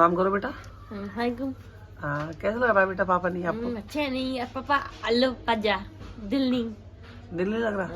काम करो बेटा। हाय हाँ, कैसा लग रहा है बेटा पापा नहीं आपको? अच्छा नहीं है पापा। अल्लो पजा दिल नहीं दिल नहीं लग रहा?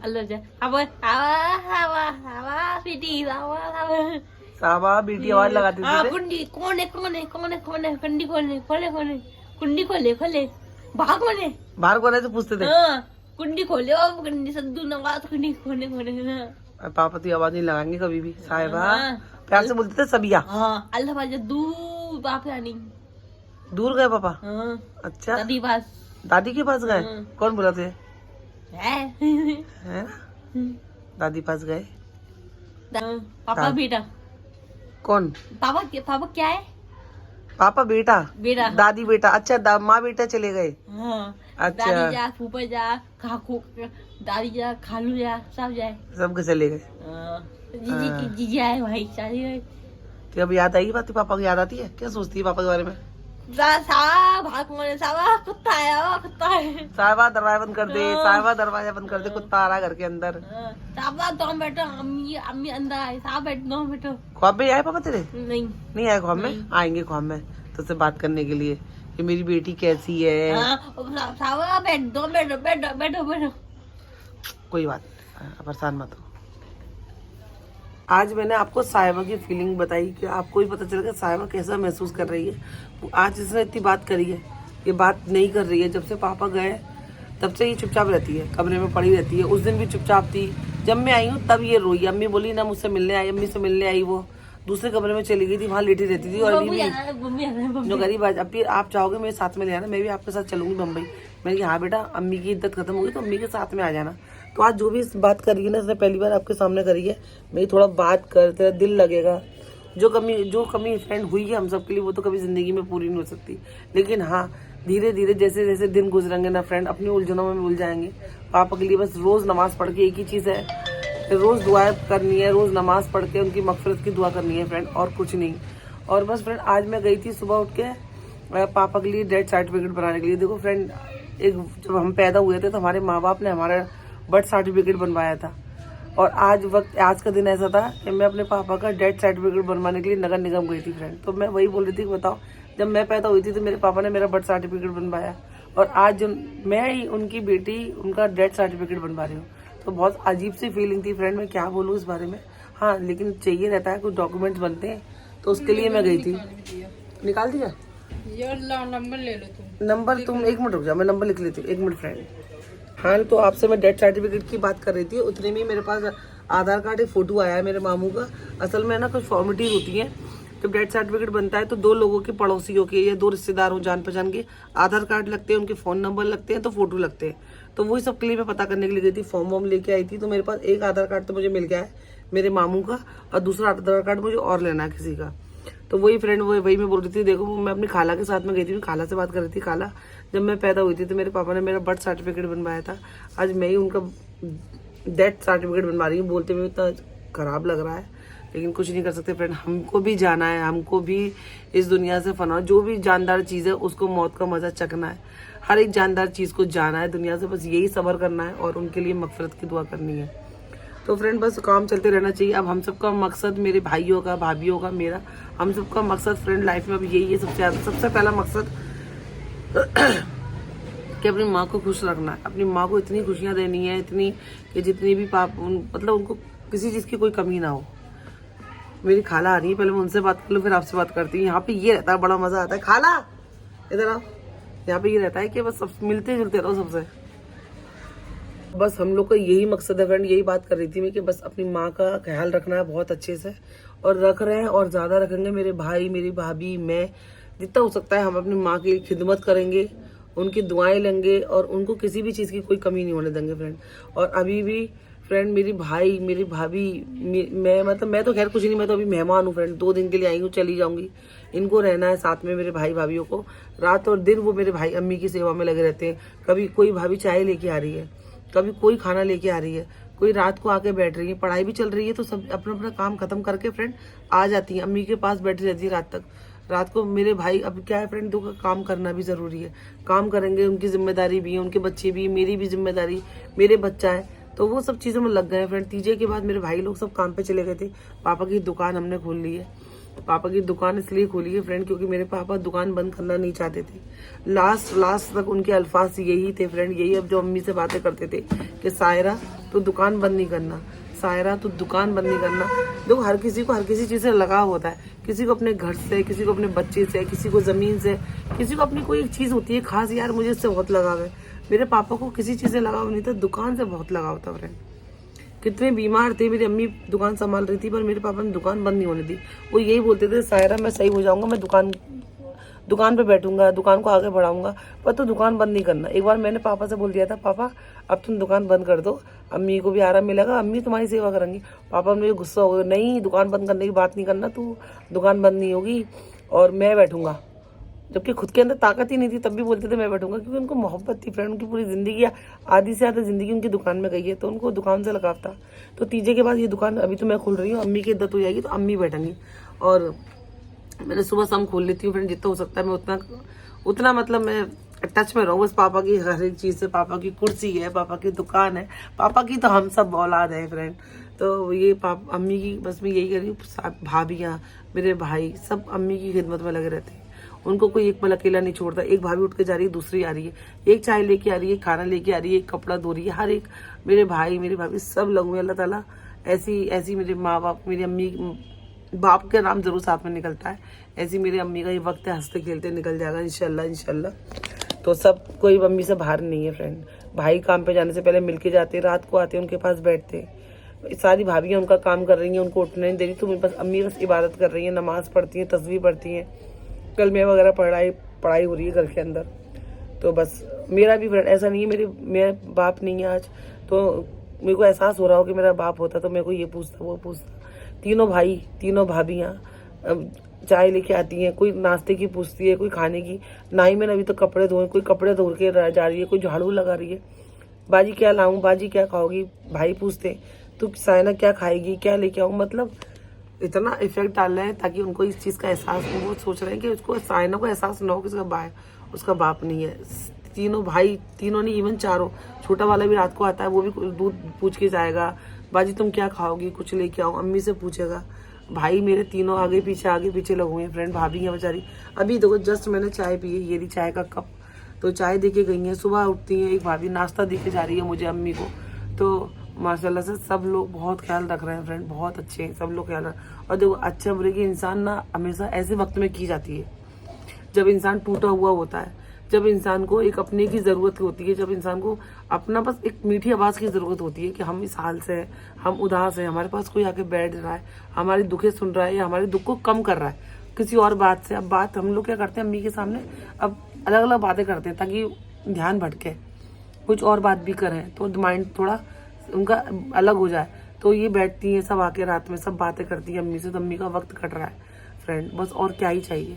अल्लो जा अब आवा आवा आवा बेटी आवा आवा साहबा बेटी आवाज लगाती हाँ थी। कुंडी कौन है कुंडी खोले कुंडी खोले भाग कोने बाहर कौन है तो पूछते थे। हाँ कुंडी खोले ओ कुंडी सद्दू नवाज कुंडी खोले ना और पापा तो ये आवाज नहीं लगाएंगे कभी भी साहिबा। हाँ। प्यार से बोलते थे सबिया। हाँ अल्लाह बाजा दूर बाप रानी दूर गए पापा? हाँ अच्छा, दादी पास दादी के पास गए? हाँ। कौन बुलाते है हैं? दादी पास गए। पापा बेटा कौन? पापा क्या है? पापा बेटा बेटा दादी बेटा। अच्छा, माँ बेटा चले गए। हाँ अच्छा। दादी जा फूफा जा काकू दादी जा खालू जा सब जाए सब चले गए। जीजी आए भाई सारी तो अब याद आई बात? पापा को याद आती है? क्या सोचती है पापा के बारे में? कुत्ता है कुत्ता है साहिबा दरवाजा बंद कर दे, साहिबा दरवाजा बंद कर दे, कुत्ता आ रहा है घर के अंदर। साहबा दो बैठो अम्मी अम्मी अंदर आए साहब बैठ दो बैठो। ख्वाब में आए पापा तेरे? नहीं आए ख्वाब में? आएंगे ख्वाब में तुझसे बात करने के लिए कि मेरी बेटी कैसी है। साहबा बैठ दो बैठो बैठो बैठो बैठो कोई बात नहीं, परेशान मत हो। आज मैंने आपको साहिबा की फीलिंग बताई कि आपको भी पता चलेगा साहिबा कैसा महसूस कर रही है। आज इसने इतनी बात करी है, ये बात नहीं कर रही है। जब से पापा गए तब से ये चुपचाप रहती है, कमरे में पड़ी रहती है। उस दिन भी चुपचाप थी। जब मैं आई हूँ तब ये रोई। अम्मी बोली ना मुझसे मिलने आई, अम्मी से मिलने आई। वो दूसरे कमरे में चली गई थी, वहाँ लेटी रहती थी। और अभी भी जो गरीब आज अब आप चाहोगे मेरे साथ में ले आना, मैं भी आपके साथ चलूंगी मुंबई। मैंने कहा हाँ बेटा, अम्मी की इद्दत खत्म होगी तो अम्मी के साथ में आ जाना। तो आज जो भी बात करी है ना, इसने पहली बार आपके सामने करी है। मेरी थोड़ा बात कर, तेरा दिल लगेगा। जो कमी फ्रेंड हुई है हम सब के लिए, वो तो कभी जिंदगी में पूरी नहीं हो सकती। लेकिन हाँ, धीरे धीरे जैसे जैसे दिन गुजरेंगे ना फ्रेंड, अपनी उलझनों में भूल जाएंगे। पापा के लिए बस रोज नमाज पढ़ के एक ही चीज़ है, रोज दुआ करनी है। रोज नमाज पढ़ के उनकी मगफिरत की दुआ करनी है फ्रेंड, और कुछ नहीं। और बस फ्रेंड, आज मैं गई थी सुबह उठ के पापा के लिए डेथ सर्टिफिकेट बनाने के लिए। देखो फ्रेंड, जब हम पैदा हुए थे तो हमारे माँ बाप ने हमारा बर्थ सर्टिफिकेट बनवाया था। और आज का दिन ऐसा था कि मैं अपने पापा का डेथ सर्टिफिकेट बनवाने के लिए नगर निगम गई थी फ्रेंड। तो मैं वही बोल रही थी कि बताओ, जब मैं पैदा हुई थी तो मेरे पापा ने मेरा बर्थ सर्टिफिकेट बनवाया, और आज मैं ही उनकी बेटी उनका डेथ सर्टिफिकेट बनवा रही हूँ। तो बहुत अजीब सी फीलिंग थी फ्रेंड, मैं क्या बोलूँ इस बारे में। हाँ, लेकिन चाहिए रहता है, कुछ डॉक्यूमेंट्स बनते हैं, तो उसके लिए मैं गई थी। निकाल दिया नंबर ले लो तुम। नंबर तुम एक मिनट रुक जाओ, मैं नंबर लिख लेती हूँ, एक मिनट फ्रेंड। हाँ, तो आपसे मैं डेथ सर्टिफिकेट की बात कर रही थी। उतने में मेरे पास आधार कार्ड, एक फोटो आया है मेरे मामू का। असल में ना कुछ फॉर्मेलिटीज होती हैं जब डेथ सर्टिफिकेट बनता है, तो दो लोगों के, पड़ोसियों के या दो रिश्तेदार हो जान पहचान के, आधार कार्ड लगते हैं, उनके फोन नंबर लगते हैं, तो फोटो लगते हैं। तो वही सब के लिए मैं पता करने के लिए गई थी, फॉर्म वॉर्म लेके आई थी। तो मेरे पास एक आधार कार्ड तो मुझे मिल गया है मेरे मामू का, और दूसरा आधार कार्ड मुझे और लेना है किसी का। तो वही फ्रेंड, वही मैं बोल रही थी। देखो, मैं अपनी खाला के साथ में गई थी, खाला से बात कर रही थी। खाला, जब मैं पैदा हुई थी तो मेरे पापा ने मेरा बर्थ सर्टिफिकेट बनवाया था। आज मैं ही उनका डेथ सर्टिफिकेट बनवा रही हूँ। बोलते हुए इतना खराब लग रहा है, लेकिन कुछ नहीं कर सकते फ्रेंड। हमको भी जाना है, हमको भी इस दुनिया से फना। जो भी जानदार चीज़ है उसको मौत का मजा चखना है। हर एक जानदार चीज़ को जाना है दुनिया से, बस यही सब्र करना है और उनके लिए मगफिरत की दुआ करनी है। तो फ्रेंड, बस काम चलते रहना चाहिए। अब हम सबका मकसद, मेरे भाइयों का, भाभीियों का, मेरा, हम सबका मकसद फ्रेंड लाइफ में अब यही है। सबसे पहला मकसद कि अपनी माँ को खुश रखना है। अपनी माँ को इतनी खुशियाँ देनी है, इतनी कि जितनी भी मतलब उनको किसी चीज़ की कोई कमी ना हो। मेरी खाला आ रही है, पहले मैं उनसे बात कर लूँ, फिर आपसे बात करती हूँ। यहाँ पे ये रहता है, बड़ा मजा आता है। खाला इधर आओ। यहाँ पे ये रहता है कि बस सब मिलते जुलते रहो सबसे। बस हम लोग का यही मकसद है फ्रेंड। यही बात कर रही थी मैं कि बस अपनी माँ का ख्याल रखना है बहुत अच्छे से, और रख रहे हैं और ज़्यादा रखेंगे। मेरे भाई, मेरी भाभी, मैं, जितना हो सकता है हम अपनी माँ की खिदमत करेंगे, उनकी दुआएं लेंगे, और उनको किसी भी चीज़ की कोई कमी नहीं होने देंगे फ्रेंड। और अभी भी फ्रेंड, मेरी भाई, मेरी भाभी, मैं तो खैर कुछ नहीं, मैं तो अभी मेहमान हूँ फ्रेंड। 2 दिन के लिए आई हूँ, चली जाऊँगी। इनको रहना है साथ में, मेरे भाई भाभीियों को। रात और दिन वो मेरे भाई अम्मी की सेवा में लगे रहते हैं। कभी कोई भाभी चाय लेके आ रही है, कभी कोई खाना लेके आ रही है, कोई रात को आके बैठ रही है। पढ़ाई भी चल रही है तो सब अपना अपना काम खत्म करके फ्रेंड आ जाती है, अम्मी के पास बैठी रहती है रात तक। रात को मेरे भाई, अब क्या है फ्रेंड, तो काम करना भी जरूरी है। काम करेंगे, उनकी जिम्मेदारी भी है, उनके बच्चे भी, मेरी भी जिम्मेदारी, मेरे बच्चा है, तो वो सब चीज़ों में लग गए फ्रेंड। तीजे के बाद मेरे भाई लोग सब काम पे चले गए थे। पापा की दुकान हमने खोल ली है। पापा की दुकान इसलिए खोली है फ्रेंड क्योंकि मेरे पापा दुकान बंद करना नहीं चाहते थे। लास्ट तक उनके अल्फाज यही थे फ्रेंड, यही अब जो अम्मी से बातें करते थे कि सायरा तो दुकान बंद नहीं करना, सायरा तो दुकान बंद नहीं करना। देखो हर किसी को हर किसी चीज से लगाव होता है, किसी को अपने घर से, किसी को अपने बच्चे से, किसी को जमीन से, किसी को अपनी कोई एक चीज होती है खास, यार मुझे इससे बहुत लगाव है। मेरे पापा को किसी चीज से लगाव नहीं था, दुकान से बहुत लगाव था फ्रेंड। कितने बीमार थे, मेरी अम्मी दुकान संभाल रही थी पर मेरे पापा ने दुकान बंद नहीं होने दी। वो यही बोलते थे सायरा मैं सही हो जाऊंगा, मैं दुकान पे बैठूंगा, दुकान को आगे बढ़ाऊंगा, पर तो दुकान बंद नहीं करना। एक बार मैंने पापा से बोल दिया था, पापा अब तुम दुकान बंद कर दो, अम्मी को भी आराम मिलेगा, अम्मी तुम्हारी सेवा करेंगी। पापा मुझे गुस्सा हो गया, नहीं दुकान बंद करने की बात नहीं करना, तू दुकान बंद नहीं होगी और मैं बैठूंगा। जबकि खुद के अंदर ताकत ही नहीं थी तब भी बोलते थे मैं बैठूंगा, क्योंकि उनको मोहब्बत थी फ्रेंड। उनकी पूरी जिंदगी, आधी से ज्यादा जिंदगी उनकी दुकान में गई है, तो उनको दुकान से लगाव था। तो तीजे के बाद ये दुकान अभी तो मैं खोल रही हूँ, अम्मी की इद्दत हो जाएगी तो अम्मी बैठेंगी। और मैंने सुबह शाम खोल लेती हूँ फ्रेंड, जितना हो सकता है मैं उतना मतलब मैं टच में रहूँ बस पापा की हर एक चीज से। पापा की कुर्सी है, पापा की दुकान है, पापा की तो हम सब औलाद है फ्रेंड। तो ये पापा अम्मी की बस मैं यही कर रही हूँ। भाभियाँ, मेरे भाई सब अम्मी की खिदमत में लगे रहते हैं, उनको कोई एक पल अकेला नहीं छोड़ता। एक भाभी उठ के जा रही है, दूसरी आ रही है, एक चाय लेके आ रही है, खाना लेके आ रही है, एक कपड़ा धो रही है, हर एक मेरे भाई मेरी भाभी सब लोग में अल्लाह ताला ऐसी मेरे माँ बाप, मेरी अम्मी, बाप का नाम जरूर साथ में निकलता है, ऐसी मेरी अम्मी का ये वक्त है, हंसते खेलते निकल जाएगा इंशाल्लाह इंशाल्लाह। तो सब कोई अम्मी से बाहर नहीं है फ्रेंड। भाई काम पे जाने से पहले मिलके जाते, रात को आते, उनके पास बैठते। सारी भाभियाँ उनका काम कर रही हैं, उनको उठने नहीं दे रही, तो मेरे पास अम्मी बस इबादत कर रही है, नमाज पढ़ती हैं, तस्बीह पढ़ती हैं, कलमे वगैरह पढ़ाई हो रही है घर के अंदर। तो बस मेरा भी फ्रेंड ऐसा नहीं है मेरा बाप नहीं है आज, तो मेरे को एहसास हो रहा हो कि मेरा बाप होता तो मेरे को ये पूछता वो पूछता। तीनों भाई तीनों भाभियाँ चाय लेके आती हैं, कोई नाश्ते की पूछती है, कोई खाने की। नाई में अभी तो कपड़े धोए, कोई कपड़े धो के जा रही है, कोई झाड़ू लगा रही है। बाजी क्या लाऊं, बाजी क्या खाओगी, भाई पूछते तू सायना क्या खाएगी, क्या लेके आऊँ। मतलब इतना इफेक्ट डाल रहे हैं ताकि उनको इस चीज का एहसास हो। वो सोच रहे हैं कि उसको सायना को एहसास ना हो कि उसका बाप नहीं है। तीनों भाई, तीनों नहीं इवन चारों, छोटा वाला भी रात को आता है, वो भी दूध पूछ के जाएगा, बाजी तुम क्या खाओगी, कुछ लेके आओ, अम्मी से पूछेगा। भाई मेरे तीनों आगे पीछे लगे हुए हैं फ्रेंड। भाभी है बेचारी, अभी देखो जस्ट मैंने चाय पी है, ये रही चाय का कप, तो चाय दे के गई है। सुबह उठती है, एक भाभी नाश्ता दे के जा रही है मुझे, अम्मी को। तो माशाल्लाह से सब लोग बहुत ख्याल रख रहे हैं फ्रेंड, बहुत अच्छे हैं सब लोग ख्याल रख। और देखो अच्छा बुरे की इंसान ना हमेशा ऐसे वक्त में की जाती है जब इंसान टूटा हुआ होता है, जब इंसान को एक अपने की जरूरत होती है, जब इंसान को अपना बस एक मीठी आवाज की जरूरत होती है कि हम इस हाल से हैं, हम उदास हैं, हमारे पास कोई आके बैठ रहा है, हमारी दुखें सुन रहा है या हमारे दुख को कम कर रहा है किसी और बात से। अब बात हम लोग क्या करते हैं अम्मी के सामने, अब अलग अलग बातें करते हैं ताकि ध्यान भटके, कुछ और बात भी करें तो माइंड थोड़ा उनका अलग हो जाए। तो ये बैठती है सब आके रात में, सब बातें करती है अम्मी से, तो अम्मी का वक्त कट रहा है फ्रेंड, बस और क्या ही चाहिए।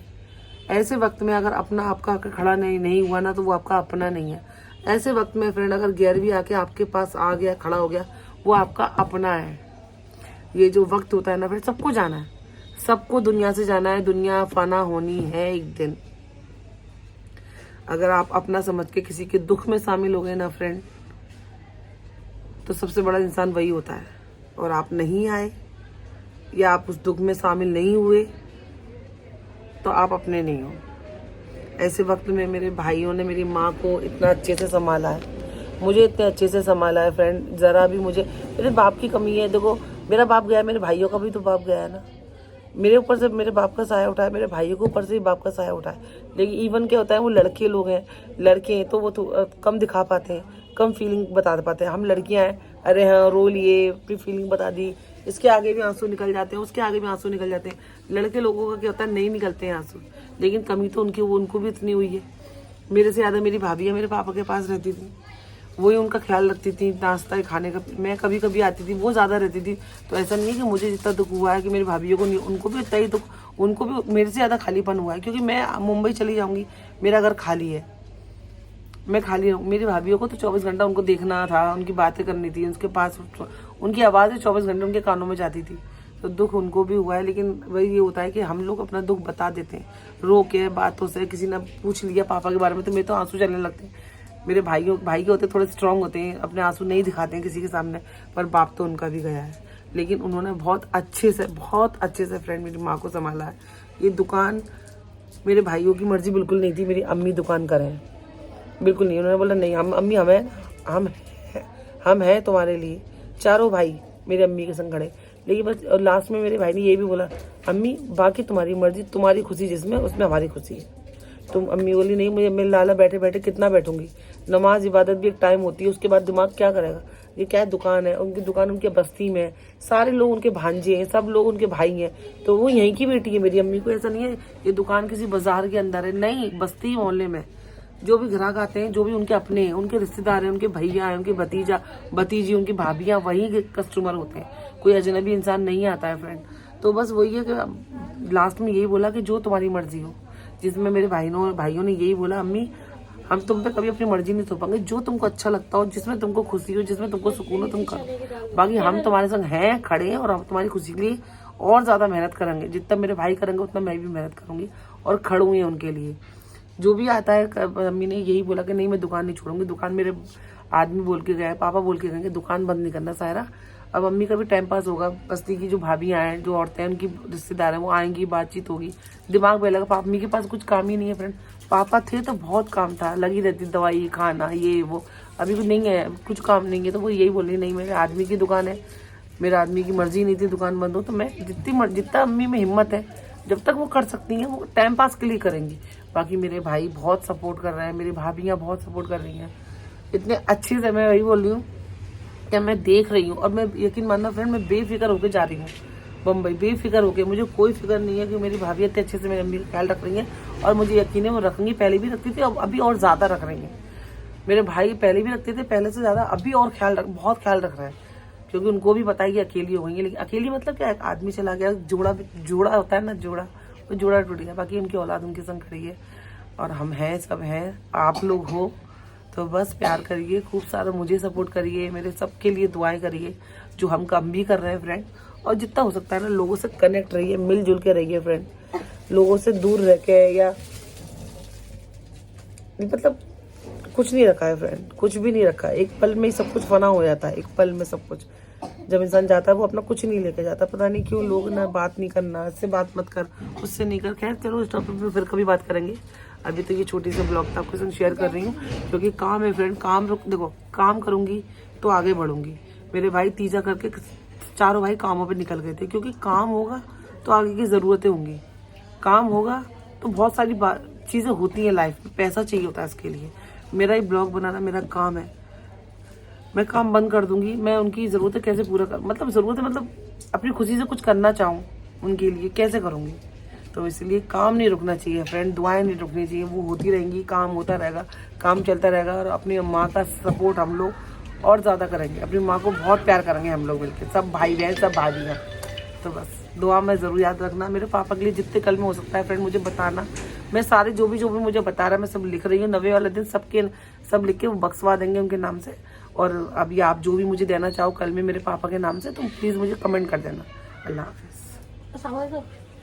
ऐसे वक्त में अगर अपना आपका आकर खड़ा नहीं हुआ ना, तो वो आपका अपना नहीं है। ऐसे वक्त में फ्रेंड अगर गैर भी आके आपके पास आ गया, खड़ा हो गया, वो आपका अपना है। ये जो वक्त होता है ना फ्रेंड, सबको जाना है, सबको दुनिया से जाना है, दुनिया फाना होनी है एक दिन। अगर आप अपना समझ के किसी के दुख में शामिल हो गए ना फ्रेंड, तो सबसे बड़ा इंसान वही होता है। और आप नहीं आए या आप उस दुख में शामिल नहीं हुए तो आप अपने नहीं हो। ऐसे वक्त में मेरे भाइयों ने मेरी माँ को इतना अच्छे से संभाला है, मुझे इतने अच्छे से संभाला है फ्रेंड। जरा भी मुझे मेरे बाप की कमी है। देखो मेरा बाप गया, मेरे भाइयों का भी तो बाप गया है ना। मेरे ऊपर से मेरे बाप का साया उठाया, मेरे भाइयों के ऊपर से भी बाप का साया उठाया। लेकिन इवन क्या होता है, वो लड़के लोग हैं, लड़के हैं तो वो तो कम दिखा पाते हैं, कम फीलिंग बता पाते हैं। हम लड़कियां हैं, अरे हाँ रो लिए, अपनी फीलिंग बता दी, इसके आगे भी आंसू निकल जाते हैं, उसके आगे भी आंसू निकल जाते हैं। लड़के लोगों का क्या होता है, नहीं निकलते हैं आंसू। लेकिन कमी तो उनको भी इतनी हुई है। मेरे से ज्यादा मेरी भाभी मेरे पापा के पास रहती थी, वही उनका ख्याल रखती थी, नाश्ता खाने का। मैं कभी कभी आती थी, वो ज्यादा रहती थी। तो ऐसा नहीं है कि मुझे जितना दुख हुआ है कि मेरी भाभीयों को नहीं, उनको भी इतना ही दुख, उनको भी मेरे से ज्यादा खालीपन हुआ है। क्योंकि मैं मुंबई चली जाऊंगी, मेरा घर खाली है, मैं खाली हूँ। मेरी भाभीयों को तो 24 घंटा उनको देखना था, उनकी बातें करनी थी, उसके पास उनकी आवाज़ें 24 घंटे उनके कानों में जाती थी। तो दुख उनको भी हुआ है। लेकिन वही ये होता है कि हम लोग अपना दुख बता देते हैं, रो के बातों से। किसी ने पूछ लिया पापा के बारे में तो मेरे तो आंसू चलने लगते हैं। मेरे भाई के होते थोड़े स्ट्रांग होते हैं, अपने आंसू नहीं दिखाते हैं किसी के सामने, पर बाप तो उनका भी गया है। लेकिन उन्होंने बहुत अच्छे से फ्रेंड मेरी माँ को संभाला है। ये दुकान मेरे भाइयों की मर्जी बिल्कुल नहीं थी, मेरी अम्मी दुकान करें, बिल्कुल नहीं। उन्होंने बोला नहीं अम्मी हम हैं तुम्हारे लिए। चारों भाई मेरे अम्मी के संग खड़े। लेकिन बस और लास्ट में मेरे भाई ने ये भी बोला अम्मी बाकी तुम्हारी मर्जी, तुम्हारी खुशी जिसमें उसमें हमारी खुशी है। तुम अम्मी बोली नहीं मुझे मेरे लाला बैठे बैठे कितना बैठूंगी, नमाज इबादत भी एक टाइम होती है, उसके बाद दिमाग क्या करेगा। ये क्या दुकान है, उनकी दुकान उनके बस्ती में है, सारे लोग उनके भांजे हैं, सब लोग उनके भाई हैं, तो वो यहीं की बेटी है मेरी अम्मी को। ऐसा नहीं है ये दुकान किसी बाजार के अंदर है, नहीं, बस्ती मोहल्ले में जो भी ग्राहक आते हैं, जो भी उनके अपने हैं, उनके रिश्तेदार हैं, उनके भैया हैं, उनके भतीजी, उनकी भाभियां, वही के कस्टमर होते हैं, कोई अजनबी इंसान नहीं आता है फ्रेंड। तो बस वही है कि लास्ट में यही बोला कि जो तुम्हारी मर्जी हो, जिसमें मेरे भाइयों ने यही बोला अम्मी हम तुम पे कभी अपनी मर्जी नहीं थोपेंगे, जो तुमको अच्छा लगता हो, जिसमें तुमको खुशी हो, जिसमें तुमको सुकून हो तुम करो, बाकी हम तुम्हारे संग हैं, खड़े हैं और हम तुम्हारी खुशी के लिए और ज्यादा मेहनत करेंगे। जितना मेरे भाई करेंगे उतना मैं भी मेहनत करूंगी और खड़ूंगी उनके लिए। जो भी आता है अम्मी ने यही बोला कि नहीं मैं दुकान नहीं छोड़ूंगी। दुकान मेरे आदमी बोल के गए, पापा बोल के गए दुकान बंद नहीं करना सायरा। अब अम्मी का भी टाइम पास होगा, बस्ती की जो भाभियां हैं, जो औरतें हैं, उनकी रिश्तेदार हैं, वो आएंगी, बातचीत होगी, दिमाग में लगा। अम्मी के पास कुछ काम ही नहीं है फ्रेंड। पापा थे तो बहुत काम था, लगी रहती दवाई खाना ये वो, अभी कुछ नहीं है, कुछ काम नहीं है। तो वो यही बोल रही नहीं मेरे आदमी की दुकान है, मेरे आदमी की मर्जी नहीं थी दुकान बंद हो, तो मैं जितना अम्मी में हिम्मत है, जब तक वो कर सकती हैं वो टाइम पास के लिए करेंगी। बाकी मेरे भाई बहुत सपोर्ट कर रहे हैं, मेरी भाभियाँ बहुत सपोर्ट कर रही हैं इतने अच्छे से। मैं वही बोल रही हूँ कि मैं देख रही हूँ और मैं यकीन मानना फ्रेंड मैं बेफिक्र होकर जा रही हूँ बम्बई, बेफिक्र होकर। मुझे कोई फिक्र नहीं है कि मेरी भाभी इतने अच्छे से मेरी अम्मी का ख्याल रख रही हैं और मुझे यकीन है वो रखेंगी। पहले भी रखती थी, अब अभी और ज़्यादा रख रही हैं। मेरे भाई पहले भी रखते थे, पहले से ज़्यादा अभी और बहुत ख्याल रख रहे हैं, क्योंकि उनको भी पता है कि अकेली हो गई है। लेकिन अकेली मतलब क्या, एक आदमी चला गया, जोड़ा होता है ना, वो जोड़ा टूट गया, बाकी उनकी औलाद उनके संग खड़ी है और हम हैं, सब हैं। आप लोग हो तो बस प्यार करिए, खूब सारा मुझे सपोर्ट करिए, मेरे सबके लिए दुआएं करिए जो हम काम भी कर रहे हैं फ्रेंड। और जितना हो सकता है ना लोगों से कनेक्ट रहिए, मिलजुल के रहिए फ्रेंड। लोगों से दूर रह के या मतलब कुछ नहीं रखा है फ्रेंड, कुछ भी नहीं रखा। एक पल में ही सब कुछ फना हो जाता है, एक पल में सब कुछ। जब इंसान जाता है वो अपना कुछ नहीं लेके जाता। पता नहीं क्यों लोग ना बात नहीं करना, इससे बात मत कर, उससे नहीं कर। खैर चलो इस टॉपिक पे फिर कभी बात करेंगे। अभी तो ये छोटी सी ब्लॉग था आपके साथ शेयर कर रही हूँ, क्योंकि काम है फ्रेंड। देखो काम करूंगी तो आगे बढ़ूंगी। मेरे भाई तीजा करके चारों भाई कामों पे निकल गए थे, क्योंकि काम होगा तो आगे की जरूरतें होंगी, काम होगा तो बहुत सारी चीजें होती हैं लाइफ में, पैसा चाहिए होता है इसके लिए। मेरा ही ब्लॉग बनाना मेरा काम है, मैं काम बंद कर दूंगी। मैं उनकी जरूरतें कैसे पूरा कर, मतलब अपनी खुशी से कुछ करना चाहूँ उनके लिए कैसे करूंगी। तो इसलिए काम नहीं रुकना चाहिए फ्रेंड, दुआएं नहीं रुकनी चाहिए, वो होती रहेंगी, काम होता रहेगा, काम चलता रहेगा। और अपनी माँ का सपोर्ट हम लोग और ज़्यादा करेंगे, अपनी माँ को बहुत प्यार करेंगे हम लोग मिलकर, सब भाई बहन, सब भाभियाँ। तो बस दुआ में ज़रूर याद रखना। मेरे पापा के लिए जितने कल में हो सकता है फ्रेंड मुझे बताना। मैं सारे जो भी मुझे बता रहा है मैं सब लिख रही हूँ। 90 वाले दिन सब लिख के वो बक्सवा देंगे उनके नाम से। और अभी आप जो भी मुझे देना चाहो कल में मेरे पापा के नाम से, तो प्लीज़ मुझे कमेंट कर देना। अल्लाह हाफिज़।